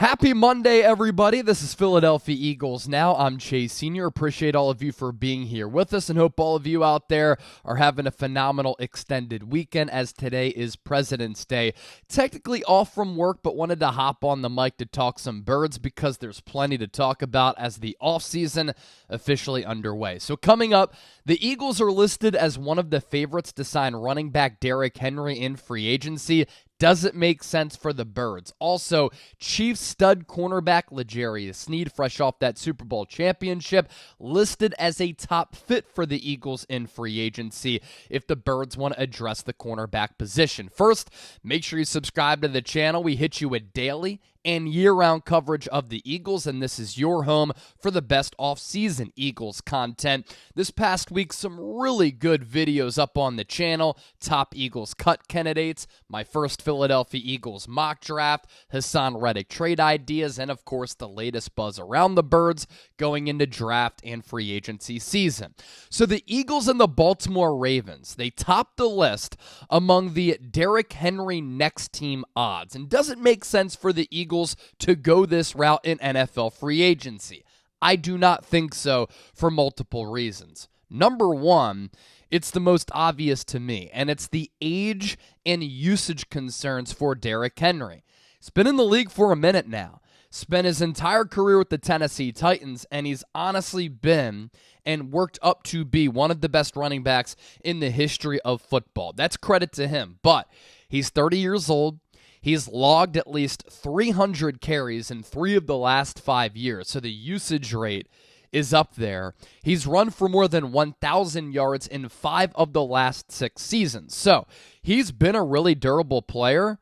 Happy Monday, everybody. This is Philadelphia Eagles Now. I'm Chase Sr. Appreciate all of you for being here with us and hope all of you out there are having a phenomenal extended weekend as today is President's Day. Technically off from work, but wanted to hop on the mic to talk some birds because there's plenty to talk about as the offseason officially underway. So coming up, the Eagles are listed as one of the favorites to sign running back Derrick Henry in free agency. Does it make sense for the Birds? Also, Chiefs stud cornerback L'Jarius Sneed, fresh off that Super Bowl championship, listed as a top fit for the Eagles in free agency if the Birds want to address the cornerback position. First, make sure you subscribe to the channel. We hit you with daily and year-round coverage of the Eagles, and this is your home for the best off-season Eagles content. This past week, some really good videos up on the channel. Top Eagles cut candidates, my first Philadelphia Eagles mock draft, Hassan Reddick trade ideas, and of course the latest buzz around the Birds going into draft and free agency season. So the Eagles and the Baltimore Ravens, they topped the list among the Derrick Henry next team odds. And does it make sense for the Eagles to go this route in NFL free agency? I do not think so for multiple reasons. Number one, it's the most obvious to me, and it's the age and usage concerns for Derrick Henry. He's been in the league for a minute now, spent his entire career with the Tennessee Titans, and he's honestly been and worked up to be one of the best running backs in the history of football. That's credit to him, but he's 30 years old. He's logged at least 300 carries in 3 of the last 5 years, so the usage rate is up there. He's run for more than 1,000 yards in 5 of the last 6 seasons. So he's been a really durable player,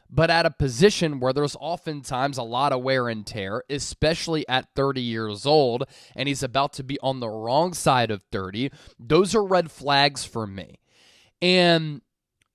but at a position where there's oftentimes a lot of wear and tear, especially at 30 years old, and he's about to be on the wrong side of 30. Those are red flags for me. And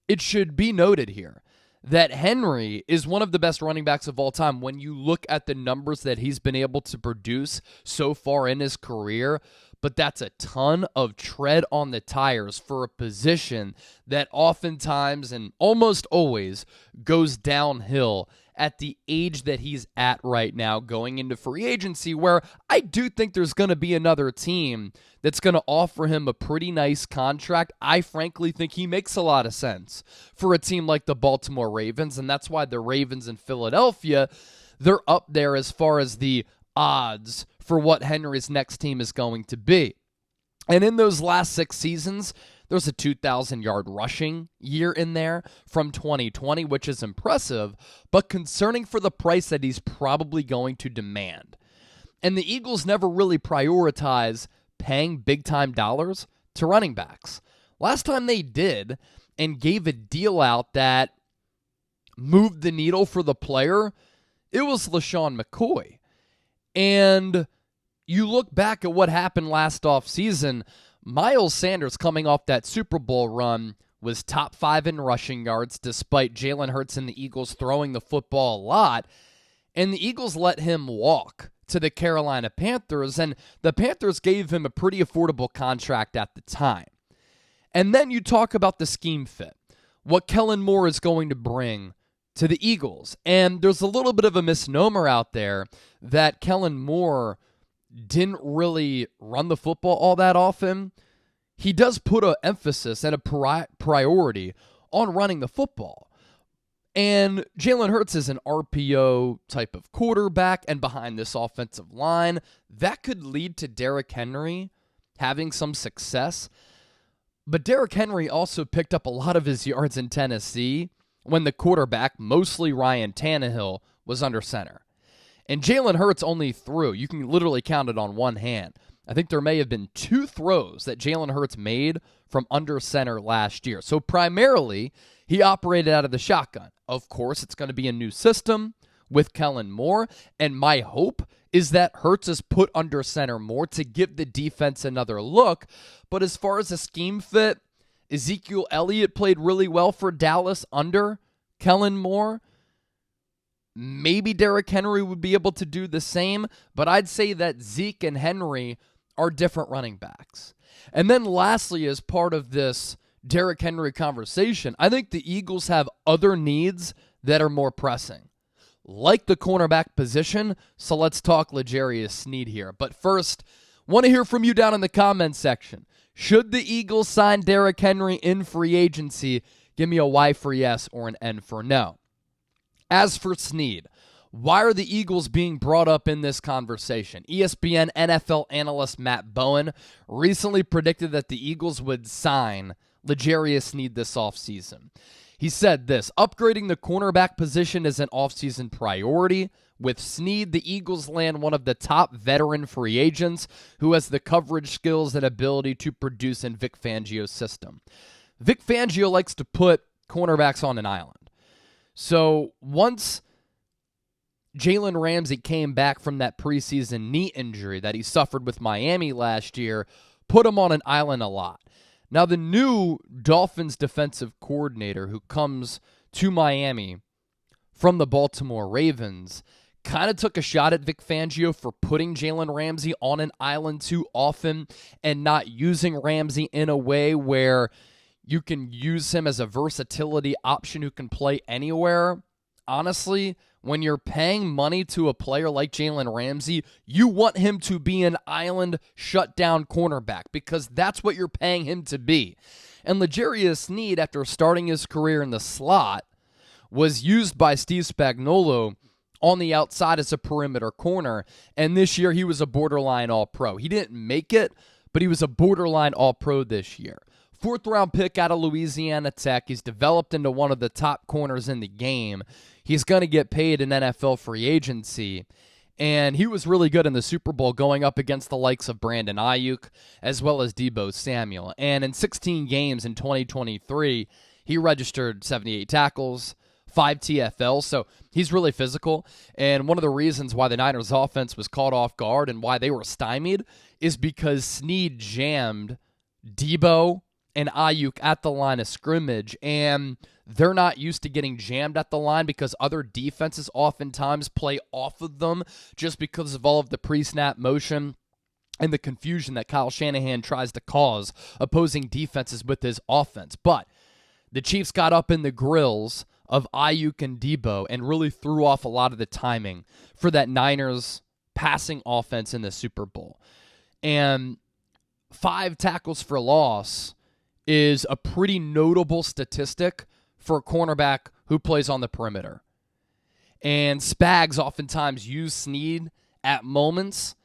it should be noted here that Henry is one of the best running backs of all time when you look at the numbers that he's been able to produce so far in his career, but that's a ton of tread on the tires for a position that oftentimes and almost always goes downhill at the age that he's at right now going into free agency, where I do think there's going to be another team that's going to offer him a pretty nice contract. I frankly think he makes a lot of sense for a team like the Baltimore Ravens, and that's why the Ravens in Philadelphia, they're up there as far as the odds for what Henry's next team is going to be. And in those last 6 seasons, there's a 2,000-yard rushing year in there from 2020, which is impressive, but concerning for the price that he's probably going to demand. And the Eagles never really prioritize paying big-time dollars to running backs. Last time they did and gave a deal out that moved the needle for the player, it was LaShawn McCoy. And you look back at what happened last offseason, Miles Sanders coming off that Super Bowl run was top 5 in rushing yards despite Jalen Hurts and the Eagles throwing the football a lot. And the Eagles let him walk to the Carolina Panthers, and the Panthers gave him a pretty affordable contract at the time. And then you talk about the scheme fit, what Kellen Moore is going to bring to the Eagles. And there's a little bit of a misnomer out there that Kellen Moore didn't really run the football all that often. He does put an emphasis and a priority on running the football. And Jalen Hurts is an RPO type of quarterback, and behind this offensive line, that could lead to Derrick Henry having some success. But Derrick Henry also picked up a lot of his yards in Tennessee when the quarterback, mostly Ryan Tannehill, was under center. And Jalen Hurts only threw, you can literally count it on one hand. I think there may have been 2 throws that Jalen Hurts made from under center last year. So primarily, he operated out of the shotgun. Of course, it's going to be a new system with Kellen Moore, and my hope is that Hurts is put under center more to give the defense another look. But as far as a scheme fit, Ezekiel Elliott played really well for Dallas under Kellen Moore. Maybe Derrick Henry would be able to do the same, but I'd say that Zeke and Henry are different running backs. And then lastly, as part of this Derrick Henry conversation, I think the Eagles have other needs that are more pressing. like the cornerback position, so let's talk L'Jarius Sneed here. But first, want to hear from you down in the comments section. Should the Eagles sign Derrick Henry in free agency? Give me a Y for yes or an N for no. As for Sneed, why are the Eagles being brought up in this conversation? ESPN NFL analyst Matt Bowen recently predicted that the Eagles would sign L'Jarius Sneed this offseason. He said this: upgrading the cornerback position is an offseason priority. With Sneed, the Eagles land one of the top veteran free agents who has the coverage skills and ability to produce in Vic Fangio's system. Vic Fangio likes to put cornerbacks on an island. So once Jalen Ramsey came back from that preseason knee injury that he suffered with Miami last year, put him on an island a lot. Now, the new Dolphins defensive coordinator who comes to Miami from the Baltimore Ravens kind of took a shot at Vic Fangio for putting Jalen Ramsey on an island too often and not using Ramsey in a way where you can use him as a versatility option who can play anywhere. Honestly, when you're paying money to a player like Jalen Ramsey, you want him to be an island shutdown cornerback because that's what you're paying him to be. And L'Jarius Sneed, after starting his career in the slot, was used by Steve Spagnuolo on the outside as a perimeter corner, and this year he was a borderline All-Pro. He didn't make it, but he was a borderline All-Pro this year. Fourth-round pick out of Louisiana Tech. He's developed into one of the top corners in the game. He's going to get paid in NFL free agency, and he was really good in the Super Bowl going up against the likes of Brandon Ayuk as well as Deebo Samuel. And in 16 games in 2023, he registered 78 tackles, 5 TFLs, so he's really physical. And one of the reasons why the Niners offense was caught off guard and why they were stymied is because Sneed jammed Deebo and Ayuk at the line of scrimmage, and they're not used to getting jammed at the line because other defenses oftentimes play off of them just because of all of the pre-snap motion and the confusion that Kyle Shanahan tries to cause opposing defenses with his offense. But the Chiefs got up in the grills of Ayuk and Deebo and really threw off a lot of the timing for that Niners passing offense in the Super Bowl. And 5 tackles for loss is a pretty notable statistic for a cornerback who plays on the perimeter. And Spags oftentimes use Sneed at moments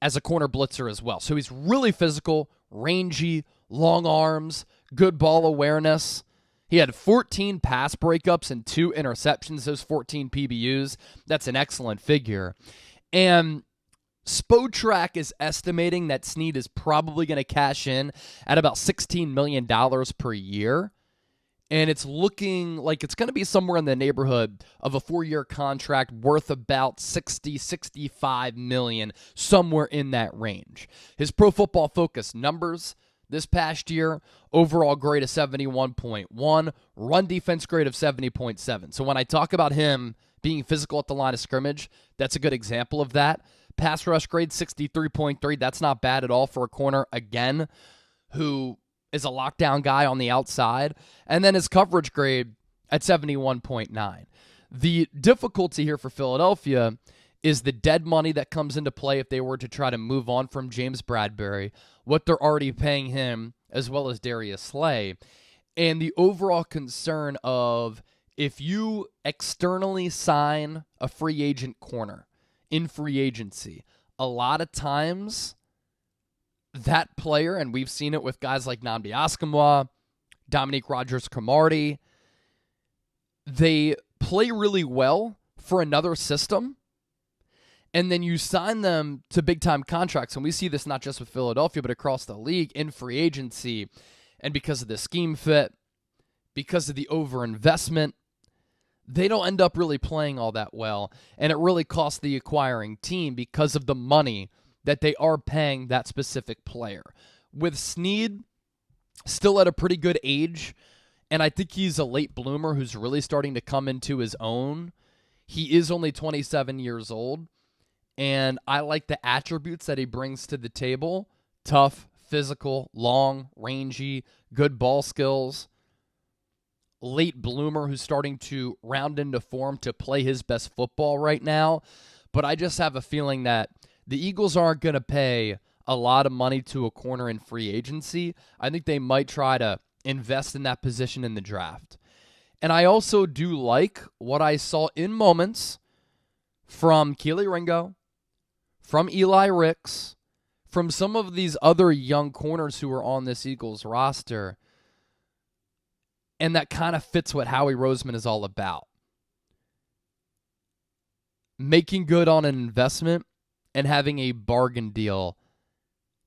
as a corner blitzer as well. So he's really physical, rangy, long arms, good ball awareness. He had 14 pass breakups and 2 interceptions, those 14 PBUs. That's an excellent figure. And Spotrac is estimating that Sneed is probably going to cash in at about $16 million per year. And it's looking like it's going to be somewhere in the neighborhood of a 4-year contract worth about $65 million, somewhere in that range. His Pro Football Focus numbers this past year: overall grade of 71.1, run defense grade of 70.7. So when I talk about him being physical at the line of scrimmage, that's a good example of that. Pass rush grade 63.3. That's not bad at all for a corner, again, who is a lockdown guy on the outside. And then his coverage grade at 71.9. The difficulty here for Philadelphia is the dead money that comes into play if they were to try to move on from James Bradbury, what they're already paying him, as well as Darius Slay, and the overall concern of if you externally sign a free agent corner in free agency, a lot of times that player, and we've seen it with guys like Nnamdi Asomugha, Dominique Rodgers-Cromartie, they play really well for another system, and then you sign them to big-time contracts. And we see this not just with Philadelphia, but across the league in free agency. And because of the scheme fit, because of the overinvestment, they don't end up really playing all that well. And it really costs the acquiring team because of the money that they are paying that specific player. With Sneed, still at a pretty good age, and I think he's a late bloomer who's really starting to come into his own. He is only 27 years old, and I like the attributes that he brings to the table: tough, physical, long, rangy, good ball skills. late bloomer who's starting to round into form to play his best football right now. But I just have a feeling that the Eagles aren't going to pay a lot of money to a corner in free agency. I think they might try to invest in that position in the draft. And I also do like what I saw in moments from Keely Ringo, from Eli Ricks, from some of these other young corners who are on this Eagles roster. And that kind of fits what Howie Roseman is all about. Making good on an investment and having a bargain deal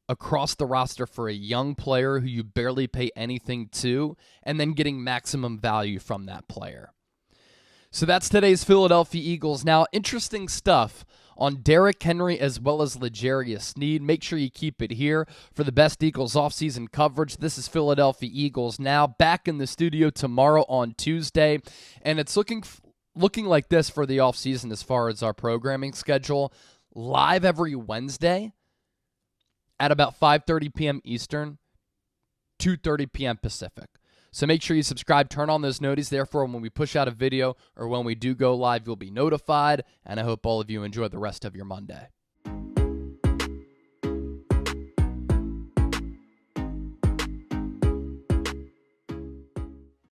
across the roster for a young player who you barely pay anything to, and then getting maximum value from that player. So that's today's Philadelphia Eagles. Now, interesting stuff on Derrick Henry as well as L'Jarius Sneed. Make sure you keep it here for the best Eagles offseason coverage. This is Philadelphia Eagles Now, back in the studio tomorrow on Tuesday, and it's looking like this for the offseason as far as our programming schedule. Live every Wednesday at about 5:30 p.m. Eastern, 2:30 p.m. Pacific. So make sure you subscribe, turn on those notices. Therefore, when we push out a video or when we do go live, you'll be notified. And I hope all of you enjoy the rest of your Monday.